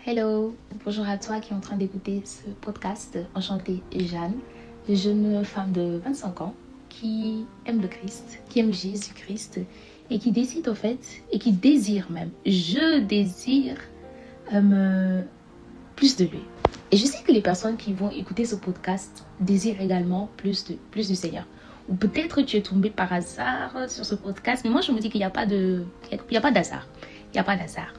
Hello, bonjour à toi qui est en train d'écouter ce podcast. Enchantée, Jeanne, jeune femme de 25 ans qui aime le Christ, qui aime Jésus-Christ et qui décide en fait, et qui désire même, je désire plus de lui. Et je sais que les personnes qui vont écouter ce podcast désirent également plus du Seigneur. Ou peut-être tu es tombé par hasard sur ce podcast, mais moi je me dis qu'il n'y a pas d'hasard. Il n'y a pas d'hasard.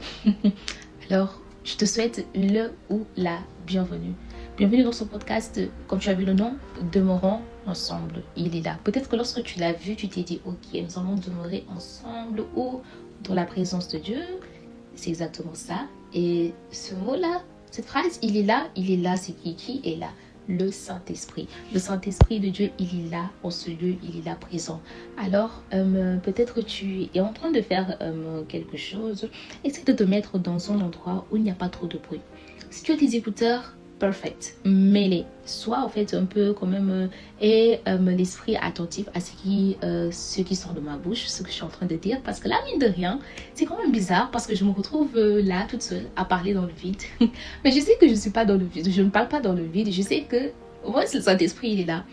Alors, je te souhaite le ou la bienvenue. Bienvenue dans ce podcast, comme tu as vu le nom, demeurons ensemble. Il est là. Peut-être que lorsque tu l'as vu, tu t'es dit, ok, nous allons demeurer ensemble ou dans la présence de Dieu. C'est exactement ça. Et ce mot-là, cette phrase, il est là, c'est qui est là? Le Saint-Esprit. Le Saint-Esprit de Dieu, il est là, en ce lieu, il est là présent. Alors, peut-être que tu es en train de faire quelque chose. Essaie de te mettre dans un endroit où il n'y a pas trop de bruit. Si tu as tes écouteurs, perfect. Mets-les. Sois en fait un peu quand même l'esprit attentif à ce qui sort de ma bouche, ce que je suis en train de dire. Parce que là, mine de rien, c'est quand même bizarre parce que je me retrouve là toute seule à parler dans le vide. Mais je sais que je ne suis pas dans le vide. Je ne parle pas dans le vide. Je sais que moi, le Saint-Esprit, il est là.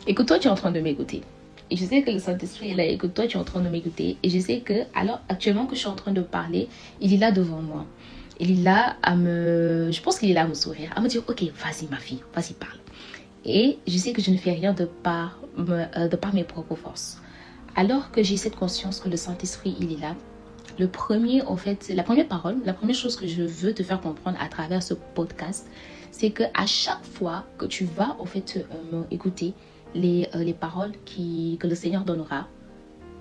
Et que toi, tu es en train de m'écouter. Et je sais que le Saint-Esprit est là et que toi, tu es en train de m'écouter. Et je sais que, alors, actuellement que je suis en train de parler, il est là devant moi. Il est là je pense qu'il est là à me sourire, à me dire, ok, vas-y ma fille, vas-y parle. Et je sais que je ne fais rien de par mes propres forces. Alors que j'ai cette conscience que le Saint-Esprit, il est là, la première parole, la première chose que je veux te faire comprendre à travers ce podcast, c'est que à chaque fois que tu vas en fait écouter les paroles que le Seigneur donnera,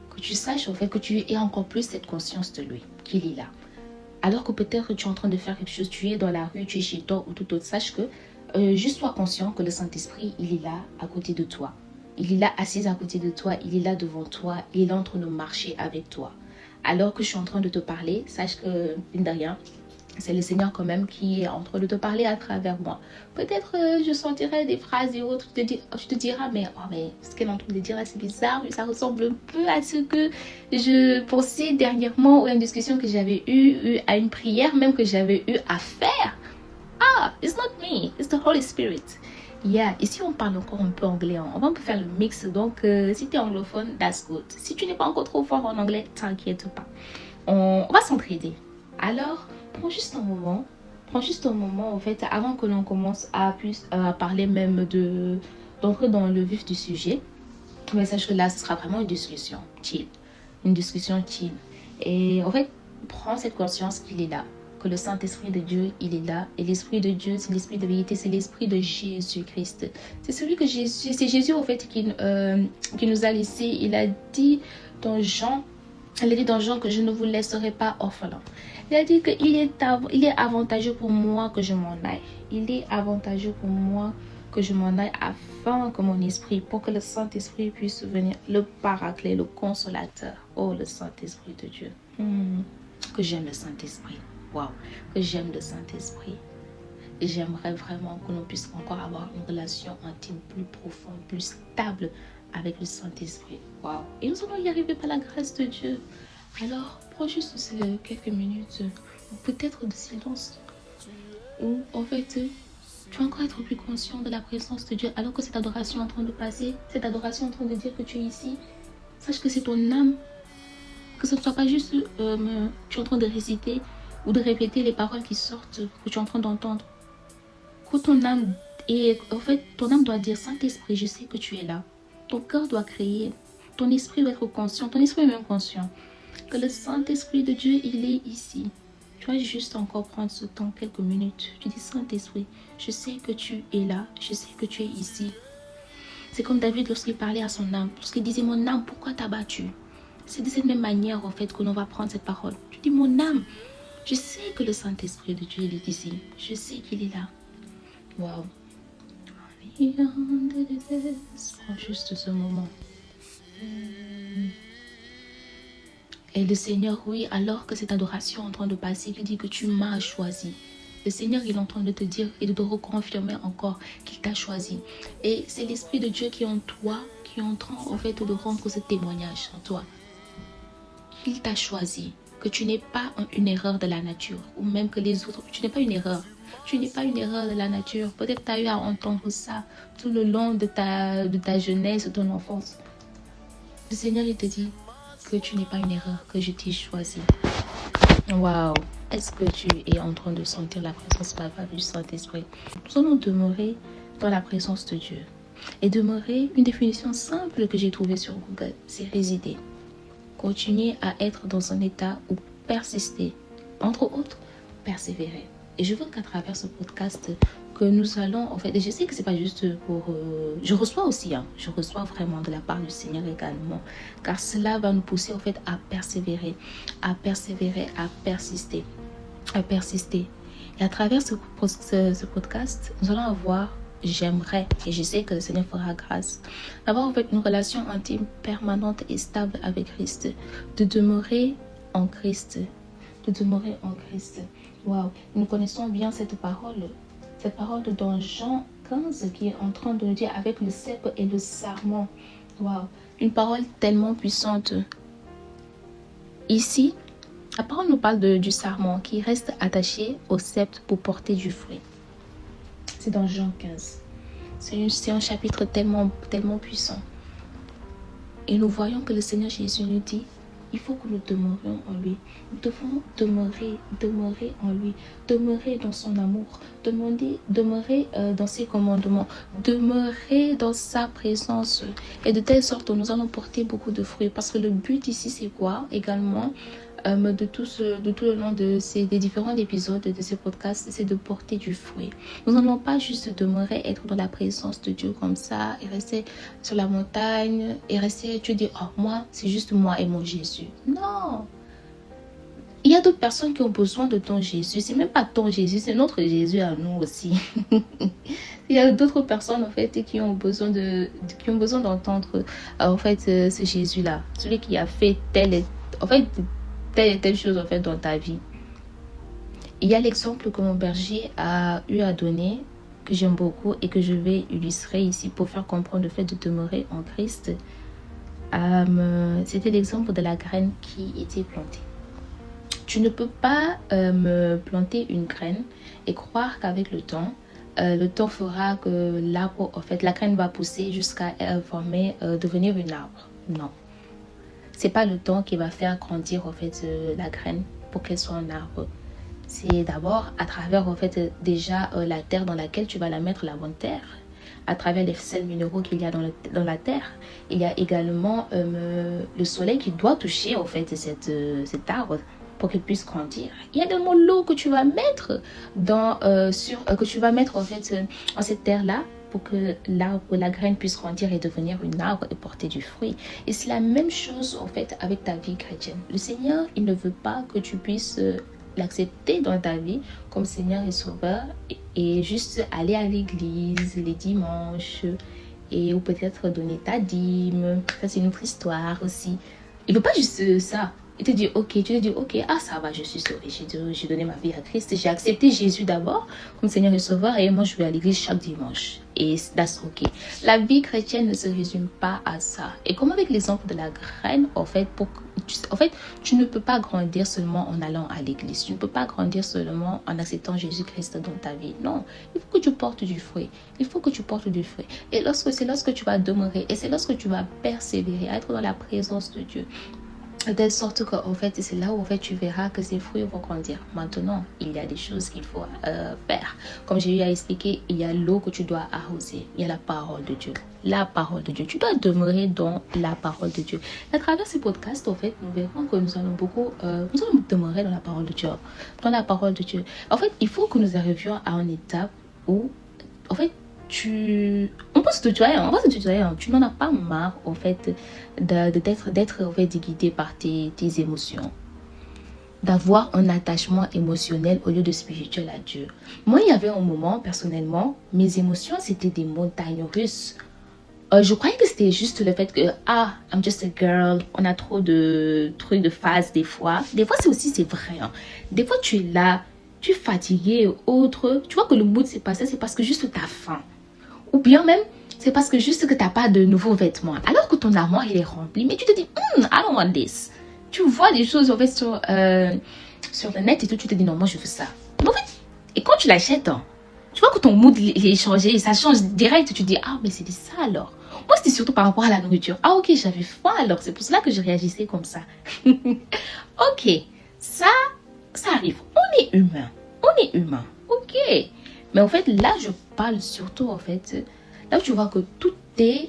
que tu saches en fait que tu aies encore plus cette conscience de lui, qu'il est là. Alors que peut-être tu es en train de faire quelque chose, tu es dans la rue, tu es chez toi ou tout autre, sache que juste sois conscient que le Saint-Esprit, il est là à côté de toi. Il est là assis à côté de toi, il est là devant toi, il est en train de marcher avec toi. Alors que je suis en train de te parler, sache que, mine de rien, c'est le Seigneur quand même qui est en train de te parler à travers moi. Peut-être je sentirai des phrases et autres, tu te diras, mais ce qu'elle est en train de dire là, c'est bizarre, ça ressemble un peu à ce que je pensais dernièrement ou à une discussion que j'avais eue, à une prière même que j'avais eu à faire. Ah, it's not me, it's the Holy Spirit. Yeah, ici on parle encore un peu anglais, on va un peu faire le mix, donc si tu es anglophone, that's good. Si tu n'es pas encore trop fort en anglais, t'inquiète pas. On va s'entraider. Alors, prends juste un moment en fait, avant que l'on commence à parler même d'entrer dans le vif du sujet. Mais sache que là, ce sera vraiment une discussion chill. Et en fait, prends cette conscience qu'il est là. Que le Saint-Esprit de Dieu, il est là. Et l'Esprit de Dieu, c'est l'Esprit de vérité, c'est l'Esprit de Jésus-Christ. C'est Jésus en fait qui nous a laissé. Il a dit dans Jean que je ne vous laisserai pas orphelin. Il a dit qu'il est avantageux pour moi que je m'en aille. Il est avantageux pour moi que je m'en aille afin que mon esprit, pour que le Saint-Esprit puisse venir, le paraclet, le consolateur. Oh, le Saint-Esprit de Dieu. Que j'aime le Saint-Esprit. Waouh, que j'aime le Saint-Esprit. Et j'aimerais vraiment que l'on puisse encore avoir une relation intime plus profonde, plus stable avec le Saint-Esprit. Waouh. Et nous allons y arriver par la grâce de Dieu. Alors, prends juste ces quelques minutes, peut-être de silence, où en fait, tu vas encore être plus conscient de la présence de Dieu, alors que cette adoration est en train de passer, cette adoration est en train de dire que tu es ici. Sache que c'est ton âme, que ce ne soit pas juste tu es en train de réciter ou de répéter les paroles qui sortent, que tu es en train d'entendre. Que ton âme, et en fait, ton âme doit dire, Saint-Esprit, je sais que tu es là. Ton cœur doit crier, ton esprit doit être conscient, ton esprit est même conscient que le Saint-Esprit de Dieu, il est ici. Tu vas juste encore prendre ce temps, quelques minutes. Tu dis, Saint-Esprit, je sais que tu es là, je sais que tu es ici. C'est comme David lorsqu'il parlait à son âme, lorsqu'il disait, mon âme, pourquoi t'as battu? C'est de cette même manière en fait que l'on va prendre cette parole. Tu dis, mon âme, je sais que le Saint-Esprit de Dieu, il est ici. Je sais qu'il est là. Waouh. Prends juste ce moment. Et le Seigneur, oui, alors que cette adoration est en train de passer, il dit que tu m'as choisi. Le Seigneur, il est en train de te dire et de te reconfirmer encore qu'il t'a choisi. Et c'est l'Esprit de Dieu qui est en toi, qui est en train en fait de rendre ce témoignage en toi. Qu'il t'a choisi, que tu n'es pas une erreur de la nature, ou même que les autres, tu n'es pas une erreur. Tu n'es pas une erreur de la nature. Peut-être tu as eu à entendre ça tout le long de ta jeunesse, de ton enfance. Le Seigneur, il te dit que tu n'es pas une erreur, que je t'ai choisi. Waouh! Est-ce que tu es en train de sentir la présence palpable du Saint-Esprit? Nous allons demeurer dans la présence de Dieu. Et demeurer, une définition simple que j'ai trouvée sur Google, c'est résider. Continuer à être dans un état où persister, entre autres, persévérer. Et je veux qu'à travers ce podcast, que nous allons, en fait, et je sais que c'est pas juste pour... je reçois aussi, je reçois vraiment de la part du Seigneur également, car cela va nous pousser, en fait, à persévérer, à persister, à persister. Et à travers ce podcast, nous allons avoir, j'aimerais, et je sais que le Seigneur fera grâce, d'avoir en fait une relation intime, permanente et stable avec Christ, de demeurer en Christ, de demeurer en Christ. Waouh, nous connaissons bien cette parole dans Jean 15 qui est en train de nous dire avec le cep et le sarment. Waouh, une parole tellement puissante. Ici, la parole nous parle du sarment qui reste attaché au sceptre pour porter du fruit. C'est dans Jean 15. C'est un chapitre tellement puissant. Et nous voyons que le Seigneur Jésus nous dit, il faut que nous demeurions en lui. Nous devons demeurer en lui, demeurer dans son amour, demeurer dans ses commandements, demeurer dans sa présence. Et de telle sorte que nous allons porter beaucoup de fruits. Parce que le but ici, c'est quoi également de tout le long des différents épisodes de ces podcasts, c'est de porter du fruit. Nous n'allons pas juste demeurer, être dans la présence de Dieu comme ça, et rester sur la montagne, et rester, tu dis, oh, moi, c'est juste moi et mon Jésus. Non! Il y a d'autres personnes qui ont besoin de ton Jésus. C'est même pas ton Jésus, c'est notre Jésus à nous aussi. Il y a d'autres personnes, en fait, qui ont besoin d'entendre, en fait, ce Jésus-là. Celui qui a fait telle et telle chose en fait dans ta vie. Il y a l'exemple que mon berger a eu à donner, que j'aime beaucoup et que je vais illustrer ici pour faire comprendre le fait de demeurer en Christ. C'était l'exemple de la graine qui était plantée. Tu ne peux pas me planter une graine et croire qu'avec le temps fera que l'arbre, en fait, la graine va pousser jusqu'à devenir un arbre. Non. C'est pas le temps qui va faire grandir en fait la graine pour qu'elle soit un arbre. C'est d'abord à travers en fait déjà la terre dans laquelle tu vas la mettre, la bonne terre. À travers les sels minéraux qu'il y a dans la terre. Il y a également le soleil qui doit toucher en fait cet arbre pour qu'il puisse grandir. Il y a également l'eau que tu vas mettre en fait en cette terre là, pour que la graine puisse grandir et devenir un arbre et porter du fruit. Et c'est la même chose en fait avec ta vie chrétienne. Le Seigneur, il ne veut pas que tu puisses l'accepter dans ta vie comme Seigneur et Sauveur et juste aller à l'église les dimanches ou peut-être donner ta dîme. Ça, c'est une autre histoire aussi. Il ne veut pas juste ça. Tu te dis, ok, ça va, je suis sauvée, j'ai donné ma vie à Christ, j'ai accepté Jésus d'abord comme Seigneur et Sauveur et moi je vais à l'église chaque dimanche. Et that's ok. La vie chrétienne ne se résume pas à ça. Et comme avec l'exemple de la graine, en fait, tu ne peux pas grandir seulement en allant à l'église. Tu ne peux pas grandir seulement en acceptant Jésus-Christ dans ta vie. Non, il faut que tu portes du fruit. Et c'est lorsque tu vas demeurer et c'est lorsque tu vas persévérer à être dans la présence de Dieu. De telle sorte que en fait, c'est là où en fait, tu verras que ces fruits vont grandir. Maintenant, il y a des choses qu'il faut faire. Comme j'ai eu à expliquer, il y a l'eau que tu dois arroser. Il y a la parole de Dieu. La parole de Dieu. Tu dois demeurer dans la parole de Dieu. Et à travers ces podcasts, en fait, nous verrons que nous allons demeurer dans la parole de Dieu. Dans la parole de Dieu. En fait, il faut que nous arrivions à une étape où, en fait, on peut se tutoyer, tu n'en as pas marre en fait d'être en fait guidé par tes émotions, d'avoir un attachement émotionnel au lieu de spirituel à Dieu. Moi, il y avait un moment personnellement, mes émotions c'était des montagnes russes. Je croyais que c'était juste le fait que I'm just a girl, on a trop de trucs de phase des fois c'est vrai, hein. Des fois tu es là, tu es fatigué autre, tu vois que le mood s'est passé, c'est parce que juste tu as faim. Ou bien même, c'est parce que juste que tu n'as pas de nouveaux vêtements. Alors que ton armoire, il est rempli. Mais tu te dis, I don't want this. Tu vois des choses en fait sur le net et tout, tu te dis non, moi je veux ça. Mais en fait, et quand tu l'achètes, hein, tu vois que ton mood il est changé, ça change direct. Tu te dis ah mais c'était ça alors. Moi c'était surtout par rapport à la nourriture. Ah ok, j'avais faim alors, c'est pour cela que je réagissais comme ça. Ok, ça arrive. On est humain. On est humain. Ok. Mais en fait, là, je parle surtout, en fait, là où tu vois que toutes tes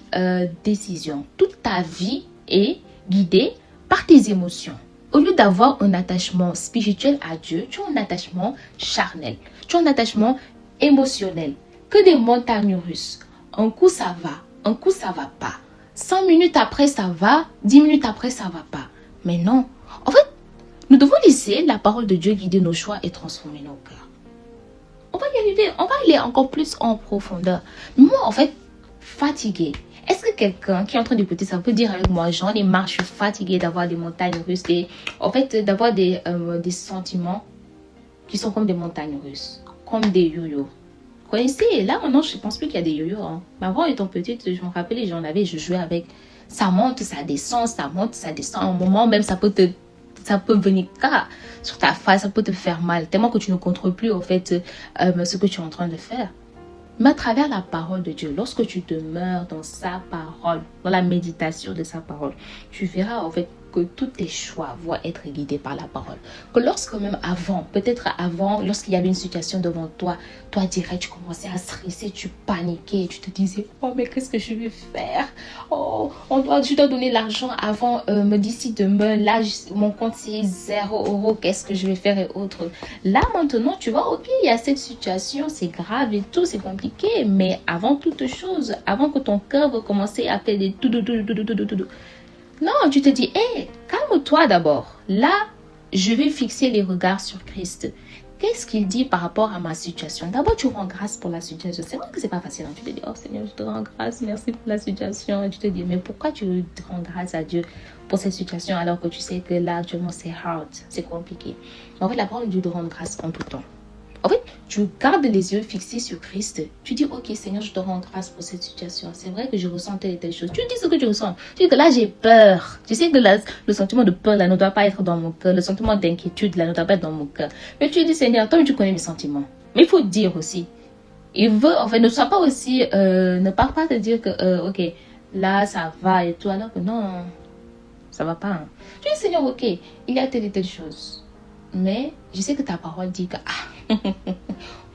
décisions, toute ta vie est guidée par tes émotions. Au lieu d'avoir un attachement spirituel à Dieu, tu as un attachement charnel. Tu as un attachement émotionnel. Que des montagnes russes. Un coup, ça va. Un coup, ça va pas. 5 minutes après, ça va. 10 minutes après, ça va pas. Mais non. En fait, nous devons laisser la parole de Dieu guider nos choix et transformer nos cœurs. On va y arriver, on va aller encore plus en profondeur. Moi, en fait, fatiguée. Est-ce que quelqu'un qui est en train d'écouter ça peut dire avec moi, j'en ai marre, je suis fatiguée d'avoir des montagnes russes, en fait, d'avoir des sentiments qui sont comme des montagnes russes, comme des yo-yo. Vous connaissez, là maintenant, je ne pense plus qu'il y a des yo-yo. Hein. Mais avant, étant petite, je me rappelle, j'en avais, je jouais avec. Ça monte, ça descend, ça monte, ça descend. À un moment, même, ça peut venir sur ta face, ça peut te faire mal, tellement que tu ne contrôles plus, en fait, ce que tu es en train de faire. Mais à travers la parole de Dieu, lorsque tu demeures dans sa parole, dans la méditation de sa parole, tu verras en fait que tous tes choix vont être guidés par la parole. Que lorsque même avant, peut-être avant, lorsqu'il y avait une situation devant toi, toi direct, tu commençais à stresser, tu paniquais, tu te disais, oh mais qu'est-ce que je vais faire? Oh, je dois donner l'argent avant, me d'ici demain, là, mon compte c'est 0 €, qu'est-ce que je vais faire et autres. Là maintenant, tu vois, ok, il y a cette situation, c'est grave et tout, c'est compliqué, mais avant toute chose, avant que ton cœur va commencer à faire des tout. Non, tu te dis, hé, calme-toi d'abord. Là, je vais fixer les regards sur Christ. Qu'est-ce qu'il dit par rapport à ma situation? D'abord, tu rends grâce pour la situation. C'est vrai que c'est pas facile. Hein? Tu te dis, oh Seigneur, je te rends grâce, merci pour la situation. Et tu te dis, mais pourquoi tu rends grâce à Dieu pour cette situation alors que tu sais que là, actuellement, c'est hard, c'est compliqué. En fait, la parole de Dieu de rendre grâce en tout temps. En fait, tu gardes les yeux fixés sur Christ. Tu dis, ok Seigneur, je te rends grâce pour cette situation. C'est vrai que je ressens telle et telle chose. Tu dis ce que tu ressens. Tu dis que là, j'ai peur. Tu sais que là, le sentiment de peur là ne doit pas être dans mon cœur. Le sentiment d'inquiétude là ne doit pas être dans mon cœur. Mais tu dis, Seigneur, toi, tu connais mes sentiments. Mais il faut dire aussi. Il veut, en fait, ne sois pas aussi, ne parle pas te dire que, ok, là, ça va et tout. Alors que non, ça va pas. Hein. Tu dis, Seigneur, ok, il y a telle et telle chose. Mais je sais que ta parole dit que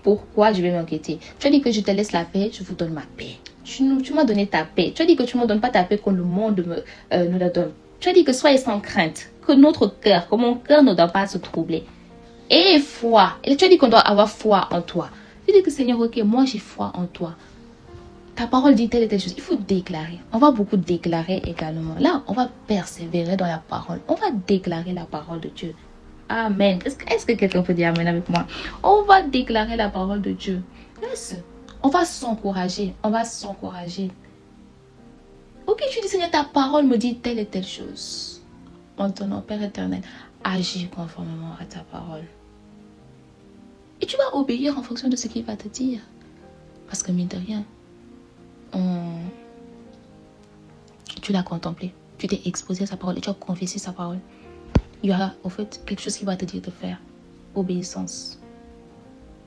pourquoi je vais m'inquiéter? Tu as dit que je te laisse la paix, je vous donne ma paix. Tu m'as donné ta paix. Tu as dit que tu ne me donnes pas ta paix comme le monde nous la donne. Tu as dit que soyez sans crainte, que notre cœur, que mon cœur ne doit pas se troubler. Et foi. Et tu as dit qu'on doit avoir foi en toi. Tu dis que Seigneur, ok, moi j'ai foi en toi. Ta parole dit telle et telle chose. Il faut déclarer. On va beaucoup déclarer également. Là, on va persévérer dans la parole. On va déclarer la parole de Dieu. Amen. Est-ce que quelqu'un peut dire Amen avec moi? On va déclarer la parole de Dieu. Yes. On va s'encourager. On va s'encourager. Ok, tu dis Seigneur, ta parole me dit telle et telle chose. Maintenant, Père éternel, agis conformément à ta parole. Et tu vas obéir en fonction de ce qu'il va te dire. Parce que mine de rien, tu l'as contemplé. Tu t'es exposé à sa parole et tu as confessé sa parole. Il y aura en fait quelque chose qui va te dire de faire. Obéissance.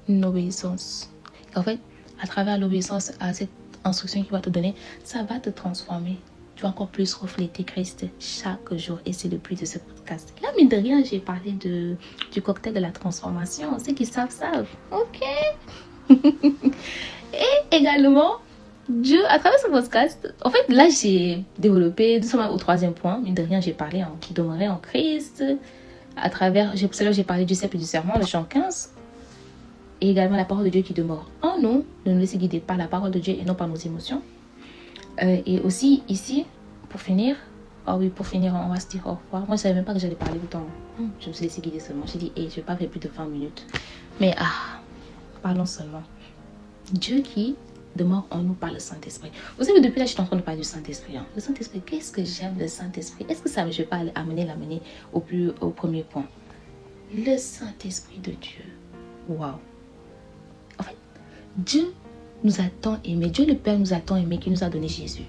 Une obéissance. Et en fait, à travers l'obéissance à cette instruction qu'il va te donner, ça va te transformer. Tu vas encore plus refléter Christ chaque jour. Et c'est le but de ce podcast. Là, mine de rien, j'ai parlé du cocktail de la transformation. Ceux qui savent. Ok. Et également, Dieu, à travers ce podcast, en fait, là, j'ai développé, nous sommes au 3e point, mine de rien, j'ai parlé qui demeurait en Christ, à travers, j'ai parlé du cep et du serment, le chant 15, et également la parole de Dieu qui demeure en nous, de nous laisser guider par la parole de Dieu et non par nos émotions. Et aussi, ici, pour finir, on va se dire au revoir. Moi, je ne savais même pas que j'allais parler autant. Je me suis laissé guider seulement. J'ai dit, je ne vais pas faire plus de 20 minutes. Mais, parlons seulement. Dieu qui demeure en nous par le Saint-Esprit. Vous savez, depuis là, je suis en train de parler du Saint-Esprit. Hein. Le Saint-Esprit, qu'est-ce que j'aime le Saint-Esprit? Est-ce que ça, je vais pas l'amener au premier point? Le Saint-Esprit de Dieu. Waouh! En fait, Dieu nous a tant aimé. Dieu le Père nous a tant aimé qu'il nous a donné Jésus.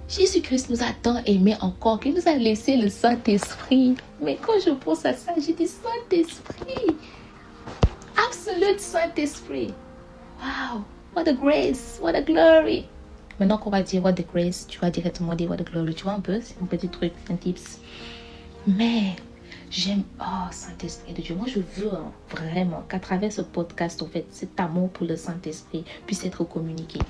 Jésus-Christ nous a tant aimés encore qu'il nous a laissé le Saint-Esprit. Mais quand je pense à ça, j'ai dit Saint-Esprit. Absolute Saint-Esprit. Wow, what a grace, what a glory. Maintenant qu'on va dire what the grace, tu vas directement dire what the glory. Tu vois un peu, c'est un petit truc, un tips. Mais j'aime, Saint-Esprit de Dieu. Moi, je veux vraiment qu'à travers ce podcast, en fait, cet amour pour le Saint-Esprit puisse être communiqué.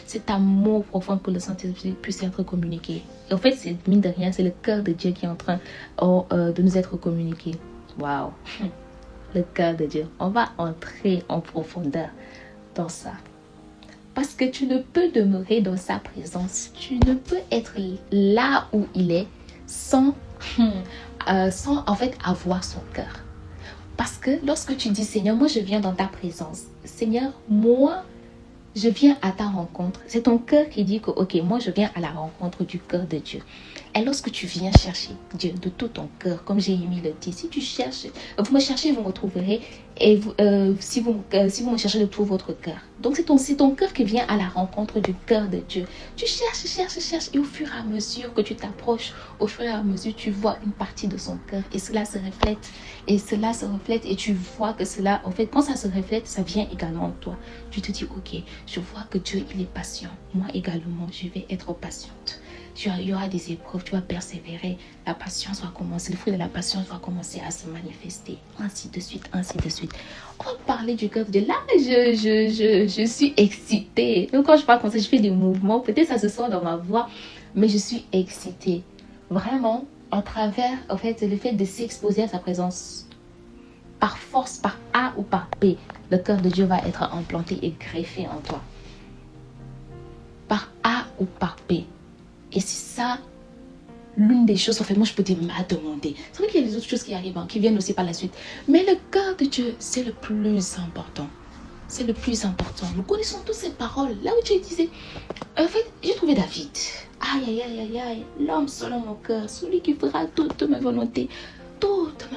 Cet amour profond pour le Saint-Esprit puisse être communiqué. Et en fait, c'est, mine de rien, c'est le cœur de Dieu qui est en train de nous être communiqué. Waouh! Le cœur de Dieu. On va entrer en profondeur dans ça. Parce que tu ne peux demeurer dans sa présence. Tu ne peux être là où il est sans en fait avoir son cœur. Parce que lorsque tu dis Seigneur, moi je viens dans ta présence. Seigneur, moi je viens à ta rencontre. C'est ton cœur qui dit que ok, moi je viens à la rencontre du cœur de Dieu. Et lorsque tu viens chercher Dieu de tout ton cœur, comme Jérémie le dit, si tu cherches, vous me cherchez, vous me trouverez. Et si vous me cherchez de tout votre cœur. Donc c'est ton cœur qui vient à la rencontre du cœur de Dieu. Tu cherches. Et au fur et à mesure que tu t'approches, au fur et à mesure, tu vois une partie de son cœur. Et cela se reflète. Et tu vois que cela, en fait, quand ça se reflète, ça vient également en toi. Tu te dis, ok, je vois que Dieu, il est patient. Moi également, je vais être patiente. Il y aura des épreuves, tu vas persévérer. La patience va commencer, le fruit de la patience va commencer à se manifester. Ainsi de suite. On va parler du cœur de Dieu. Là, je suis excitée. Donc, quand je parle comme ça, je fais des mouvements. Peut-être ça se sent dans ma voix, mais je suis excitée. Vraiment, à travers, en fait, le fait de s'exposer à sa présence. Par force, par A ou par B, le cœur de Dieu va être implanté et greffé en toi. Par A ou par B. Et c'est ça, l'une des choses, en fait, moi je peux te demander. C'est vrai qu'il y a des autres choses qui arrivent, qui viennent aussi par la suite. Mais le cœur de Dieu, c'est le plus important. C'est le plus important. Nous connaissons toutes ces paroles. Là où Dieu disait, en fait, j'ai trouvé David. Aïe, l'homme selon mon cœur, celui qui fera toute ma volonté. Toute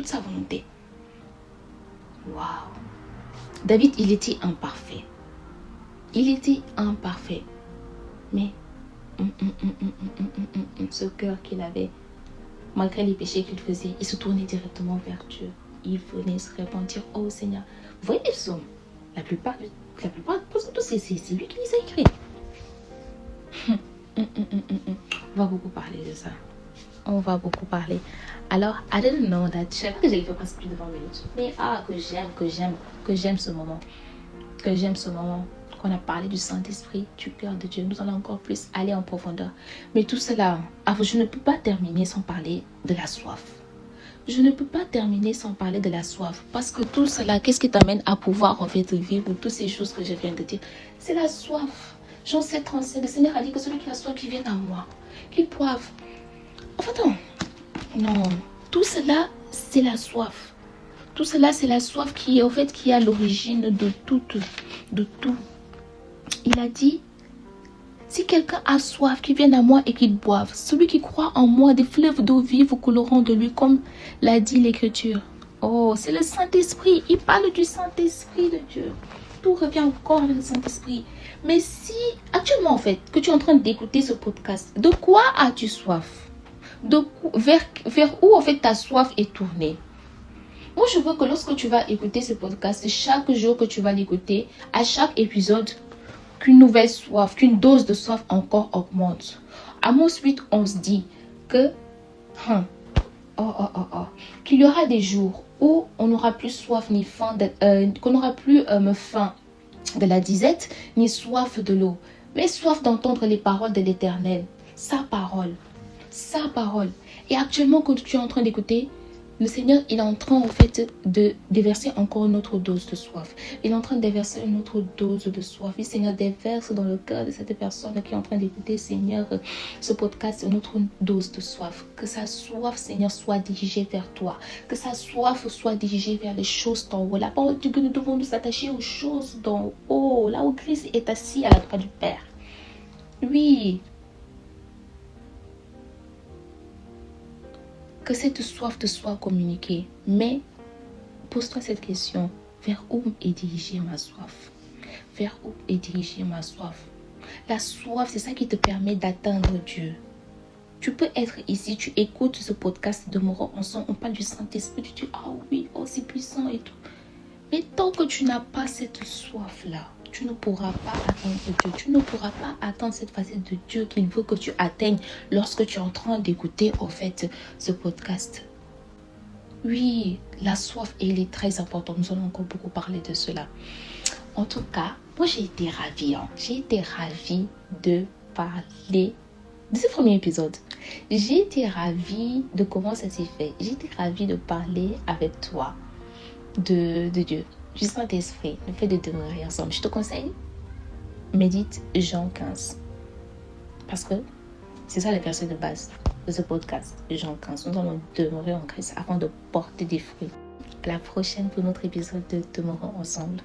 sa volonté. Waouh. David, il était imparfait. Mais ce cœur qu'il avait, malgré les péchés qu'il faisait, il se tournait directement vers Dieu. Il venait se repentir. Oh Seigneur, vous voyez les psaumes, la plupart, parce que c'est lui qui les a écrits. On va beaucoup parler de ça. Alors, I didn't know that. Je savais que j'allais faire presque plus de 20 minutes. Mais que j'aime ce moment. Qu'on a parlé du Saint-Esprit, du cœur de Dieu. Nous allons encore plus aller en profondeur. Mais tout cela, je ne peux pas terminer sans parler de la soif. Parce que tout cela, qu'est-ce qui t'amène à pouvoir en fait vivre toutes ces choses que je viens de dire? C'est la soif. Jean 7,37, le Seigneur a dit que celui qui a soif, qui vienne à moi, qu'il boive. Enfin non. Tout cela, c'est la soif. Tout cela, c'est la soif qui est à l'origine de tout. Il a dit, si quelqu'un a soif, qu'il vienne à moi et qu'il boive. Celui qui croit en moi, des fleuves d'eau vive couleront de lui, comme l'a dit l'Écriture. Oh, c'est le Saint-Esprit. Il parle du Saint-Esprit de Dieu. Tout revient encore avec le Saint-Esprit. Mais si, actuellement en fait, que tu es en train d'écouter ce podcast, de quoi as-tu soif? Vers où en fait ta soif est tournée? Moi, je veux que lorsque tu vas écouter ce podcast, chaque jour que tu vas l'écouter, à chaque épisode, qu'une nouvelle soif, qu'une dose de soif encore augmente. Amos 8:11 dit que qu'il y aura des jours où on n'aura plus soif ni faim, qu'on n'aura plus faim de la disette ni soif de l'eau, mais soif d'entendre les paroles de l'Éternel, sa parole. Et actuellement, quand tu es en train d'écouter, le Seigneur, il est en train en fait de déverser encore une autre dose de soif. Il est en train de déverser une autre dose de soif. Et Seigneur, déverse dans le cœur de cette personne qui est en train d'écouter, Seigneur, ce podcast, une autre dose de soif. Que sa soif, Seigneur, soit dirigée vers toi. Que sa soif soit dirigée vers les choses d'en haut. La parole dit que nous devons nous attacher aux choses d'en haut. Là où Christ est assis à la droite du Père. Oui. Que cette soif te soit communiquée. Mais pose-toi cette question. Vers où est dirigée ma soif? La soif, c'est ça qui te permet d'atteindre Dieu. Tu peux être ici, tu écoutes ce podcast de Demeurons ensemble, on parle du Saint-Esprit, tu dis, ah oui, oh c'est puissant et tout. Mais tant que tu n'as pas cette soif-là, tu ne pourras pas atteindre Dieu. Tu ne pourras pas atteindre cette facette de Dieu qu'il veut que tu atteignes lorsque tu es en train d'écouter, en fait, ce podcast. Oui, la soif, elle est très importante. Nous allons encore beaucoup parler de cela. En tout cas, moi, j'ai été ravie. J'ai été ravie de parler de ce premier épisode. J'ai été ravie de comment ça s'est fait. J'ai été ravie de parler avec toi de Dieu, du Saint-Esprit, le fait de demeurer ensemble. Je te conseille, médite Jean 15. Parce que c'est ça le verset de base de ce podcast, Jean 15. Nous allons demeurer en Christ afin de porter des fruits. À la prochaine pour notre épisode de Demeurons ensemble.